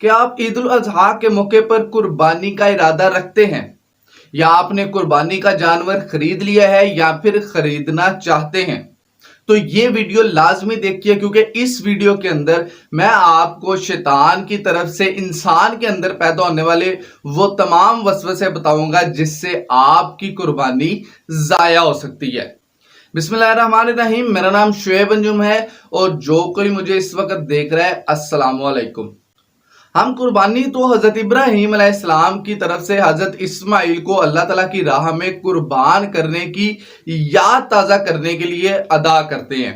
क्या आप ईद उल अजहा के मौके पर कुर्बानी का इरादा रखते हैं, या आपने कुर्बानी का जानवर खरीद लिया है या फिर खरीदना चाहते हैं? तो ये वीडियो लाजमी देखिए, क्योंकि इस वीडियो के अंदर मैं आपको शैतान की तरफ से इंसान के अंदर पैदा होने वाले वो तमाम वसवसे बताऊंगा जिससे आपकी कुर्बानी जाया हो सकती है। बिस्मिल्लाहिर्रहमानिर्रहीम। मेरा नाम शुएब अंजुम है और जो कोई मुझे इस वक्त देख रहा है, अस्सलाम वालेकुम। हम कुर्बानी तो हजरत इब्राहीम अलैहिस्सलाम की तरफ से हजरत इस्माइल को अल्लाह ताला की राह में कुर्बान करने की याद ताज़ा करने के लिए अदा करते हैं।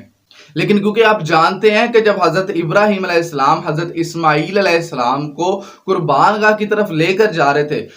लेकिन क्योंकि आप जानते हैं कि जब हजरत इब्राहीम अलैहिस्सलाम हजरत इस्माइल अलैहिस्सलाम को कुर्बानगाह की तरफ लेकर जा रहे थे,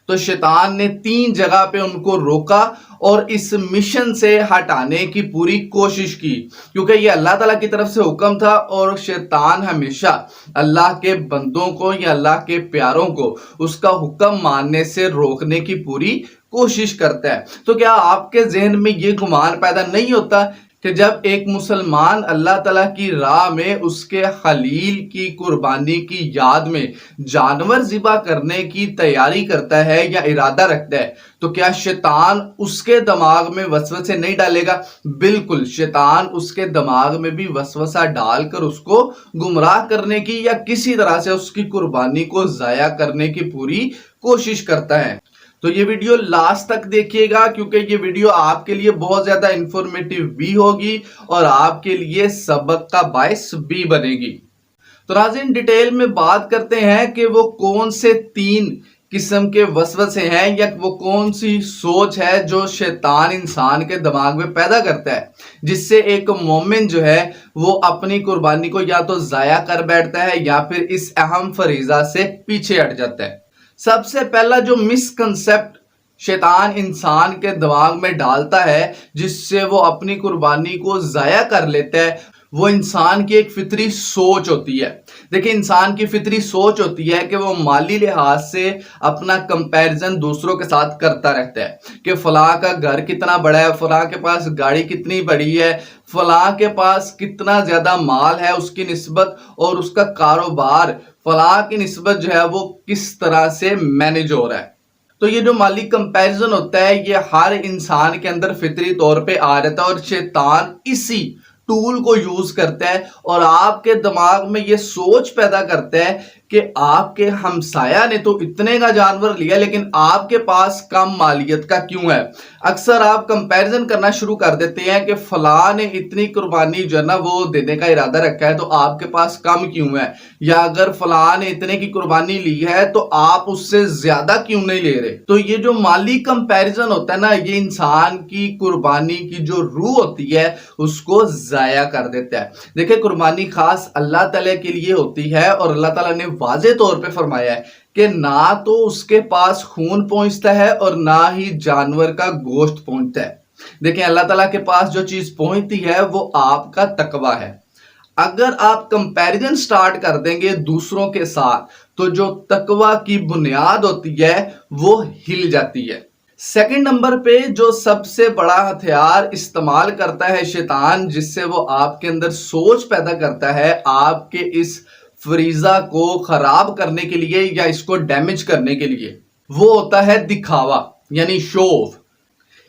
तो शैतान ने 3 जगह पे उनको रोका और इस मिशन से हटाने की पूरी कोशिश की, क्योंकि ये अल्लाह ताला की तरफ से हुक्म था और शैतान हमेशा अल्लाह के बंदों को या अल्लाह के प्यारों को उसका हुक्म मानने से रोकने की पूरी कोशिश करता है। तो क्या आपके जहन में ये गुमान पैदा नहीं होता कि जब एक मुसलमान अल्लाह ताला की राह में उसके खलील की कुर्बानी की याद में जानवर ज़िबा करने की तैयारी करता है या इरादा रखता है, तो क्या शैतान उसके दिमाग में वसवसे नहीं डालेगा? बिल्कुल, शैतान उसके दिमाग में भी वसवसा डालकर उसको गुमराह करने की या किसी तरह से उसकी कुर्बानी को ज़ाया करने की पूरी कोशिश करता है। तो ये वीडियो लास्ट तक देखिएगा, क्योंकि ये वीडियो आपके लिए बहुत ज्यादा इंफॉर्मेटिव भी होगी और आपके लिए सबक का बायस भी बनेगी। तो नाज़रीन, डिटेल में बात करते हैं कि वो कौन से 3 किस्म के वसवसे हैं या वो कौन सी सोच है जो शैतान इंसान के दिमाग में पैदा करता है, जिससे एक मोमिन जो है वो अपनी कुर्बानी को या तो जाया कर बैठता है या फिर इस अहम फरीजा से पीछे हट जाता है। सबसे पहला जो मिसकंसेप्ट शैतान इंसान के दिमाग में डालता है जिससे वो अपनी कुर्बानी को जाया कर लेता है, वो इंसान की एक फितरी सोच होती है। देखिए, इंसान की फितरी सोच होती है कि वो माली लिहाज से अपना कंपैरिजन दूसरों के साथ करता रहता है कि फलां का घर कितना बड़ा है, फलां के पास गाड़ी कितनी बड़ी है, फलां के पास कितना ज्यादा माल है उसकी निस्बत, और उसका कारोबार फलां की निस्बत जो है वो किस तरह से मैनेज हो रहा है। तो ये जो माली कंपैरिजन होता है ये हर इंसान के अंदर फितरी तौर पे आ जाता है और शैतान इसी टूल को यूज करता है और आपके दिमाग में ये सोच पैदा करता है कि आपके हमसाया ने तो इतने का जानवर लिया लेकिन आपके पास कम मालियत का क्यों है। अक्सर आप कंपैरिजन करना शुरू कर देते हैं कि फलां ने इतनी कुर्बानी जो है ना वो देने का इरादा रखा है तो आपके पास कम क्यों है, या अगर फलां ने इतने की कुर्बानी ली है तो आप उससे ज्यादा क्यों नहीं ले रहे। तो ये जो माली कंपैरिजन होता है ना, ये इंसान की कुर्बानी की जो रूह होती है उसको जाया कर देता है। देखिए, कुर्बानी खास अल्लाह ताला के लिए होती है और अल्लाह ताला ने वाज़े तौर पे फरमाया है कि ना तो उसके पास खून पहुंचता है और ना ही जानवर का गोश्त पहुंचता है। देखिए, अल्लाह ताला के पास जो चीज पहुंचती है वो आपका तकवा है। अगर आप कंपैरिजन स्टार्ट कर देंगे दूसरों के साथ तो जो तकवा की बुनियाद होती है वो हिल जाती है। सेकंड नंबर पे जो सबसे बड़ा हथियार इस्तेमाल करता है शैतान, जिससे वो आपके अंदर सोच पैदा करता है आपके इस फरीजा को खराब करने के लिए या इसको डैमेज करने के लिए, वो होता है दिखावा यानी शो ऑफ।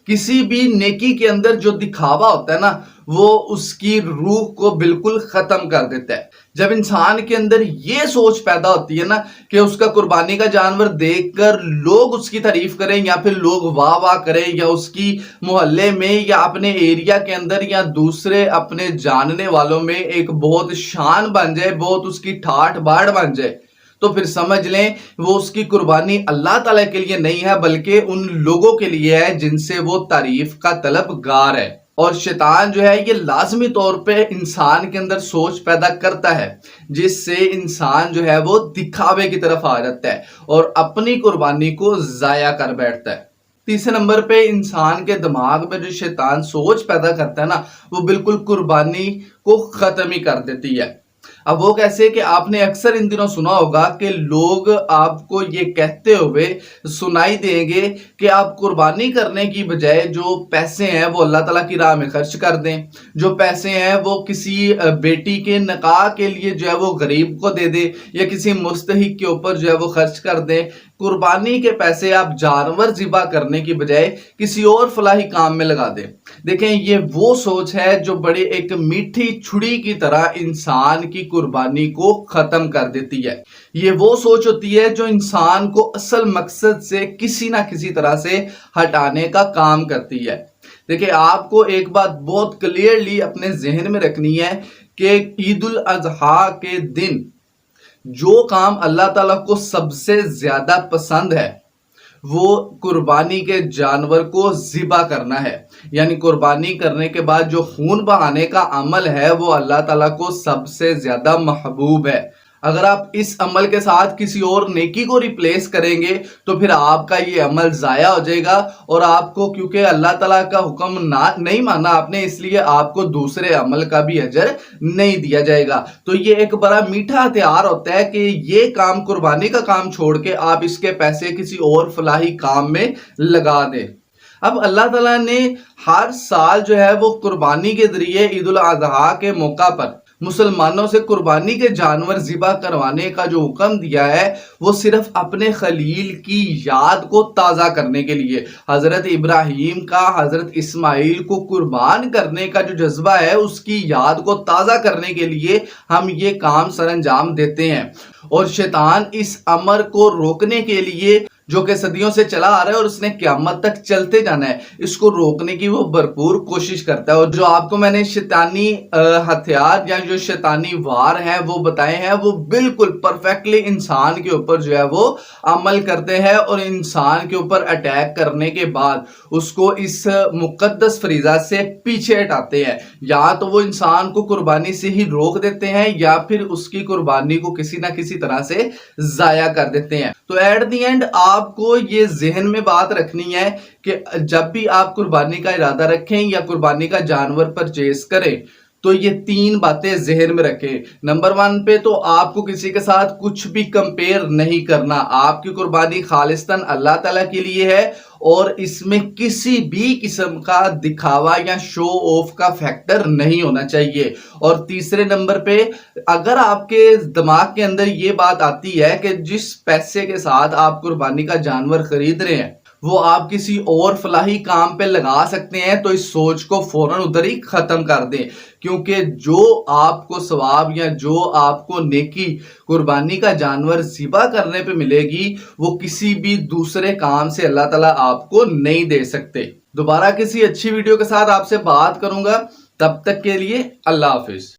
किसी भी नेकी के अंदर जो दिखावा होता है ना वो उसकी रूह को बिल्कुल खत्म कर देता है। जब इंसान के अंदर ये सोच पैदा होती है ना कि उसका कुर्बानी का जानवर देखकर लोग उसकी तारीफ करें या फिर लोग वाह वाह करें, या उसकी मोहल्ले में या अपने एरिया के अंदर या दूसरे अपने जानने वालों में एक बहुत शान बन जाए, बहुत उसकी ठाठ बाढ़ बन जाए, तो फिर समझ लें वो उसकी कुर्बानी अल्लाह ताला के लिए नहीं है बल्कि उन लोगों के लिए है जिनसे वो तारीफ का तलबगार है। और शैतान जो है ये लाजमी तौर पे इंसान के अंदर सोच पैदा करता है जिससे इंसान जो है वो दिखावे की तरफ आ जाता है और अपनी कुर्बानी को जाया कर बैठता है। तीसरे नंबर पे इंसान के दिमाग में जो शैतान सोच पैदा करता है ना वो बिल्कुल कुर्बानी को खत्म ही कर देती है। अब वो कैसे कि आपने अक्सर इन दिनों सुना होगा कि लोग आपको ये कहते हुए सुनाई देंगे कि आप कुर्बानी करने की बजाय जो पैसे हैं वो अल्लाह ताला की राह में खर्च कर दें, जो पैसे हैं वो किसी बेटी के निकाह के लिए जो है वो गरीब को दे दे, या किसी मुस्तहिक के ऊपर जो है वो खर्च कर दें। कुर्बानी के पैसे आप जानवर ज़िबा करने की बजाय किसी और फलाही काम में लगा दें। देखें, ये वो सोच है जो बड़ी एक मीठी छुरी की तरह इंसान की कुर्बानी को खत्म कर देती है। ये वो सोच होती है जो इंसान को असल मकसद से किसी ना किसी तरह से हटाने का काम करती है। देखिए, आपको एक बात बहुत क्लियरली अपने जहन में रखनी है कि ईद उल अजहा के दिन जो काम अल्लाह ताला को सबसे ज्यादा पसंद है वो कुर्बानी के जानवर को ज़िबा करना है। यानी कुर्बानी करने के बाद जो खून बहाने का अमल है वो अल्लाह ताला को सबसे ज्यादा महबूब है। अगर आप इस अमल के साथ किसी और नेकी को रिप्लेस करेंगे तो फिर आपका ये अमल ज़ाया हो जाएगा, और आपको क्योंकि अल्लाह ताला का हुक्म नहीं माना आपने, इसलिए आपको दूसरे अमल का भी अजर नहीं दिया जाएगा। तो ये एक बड़ा मीठा हथियार होता है कि ये काम, कुर्बानी का काम छोड़ के आप इसके पैसे किसी और फलाही काम में लगा दें। अब अल्लाह ताला ने हर साल जो है वो कुर्बानी के जरिए ईद उल अजहा के मौका पर मुसलमानों से कुर्बानी के जानवर ज़िबा करवाने का जो हुक्म दिया है वो सिर्फ अपने खलील की याद को ताज़ा करने के लिए, हज़रत इब्राहीम का हज़रत इस्माइल को कुर्बान करने का जो जज्बा है उसकी याद को ताज़ा करने के लिए हम ये काम सरअंजाम देते हैं। और शैतान इस अमर को रोकने के लिए, जो कि सदियों से चला आ रहा है और उसने क़यामत तक चलते जाना है, इसको रोकने की वो भरपूर कोशिश करता है। और जो आपको मैंने शैतानी हथियार या जो शैतानी वार हैं वो बताए हैं, वो बिल्कुल परफेक्टली इंसान के ऊपर जो है वो अमल करते हैं, और इंसान के ऊपर अटैक करने के बाद उसको इस मुकद्दस फरीजा से पीछे हटाते हैं। या तो वो इंसान को कुर्बानी से ही रोक देते हैं या फिर उसकी कुर्बानी को किसी ना किसी तरह से ज़ाया कर देते हैं। तो एट द एंड आपको ये जहन में बात रखनी है कि जब भी आप कुर्बानी का इरादा रखें या कुर्बानी का जानवर परचेज करें तो ये 3 बातें जहन में रखें। नंबर 1 पे तो आपको किसी के साथ कुछ भी कंपेयर नहीं करना। आपकी कुर्बानी खालिस्तन अल्लाह ताला के लिए है और इसमें किसी भी किस्म का दिखावा या शो ऑफ का फैक्टर नहीं होना चाहिए। और तीसरे नंबर पे, अगर आपके दिमाग के अंदर ये बात आती है कि जिस पैसे के साथ आप कुर्बानी का जानवर खरीद रहे हैं वो आप किसी और फलाही काम पे लगा सकते हैं, तो इस सोच को फौरन उधर ही खत्म कर दें। क्योंकि जो आपको सवाब या जो आपको नेकी कुर्बानी का जानवर ज़िबा करने पे मिलेगी वो किसी भी दूसरे काम से अल्लाह ताला आपको नहीं दे सकते। दोबारा किसी अच्छी वीडियो के साथ आपसे बात करूंगा, तब तक के लिए अल्लाह हाफिज।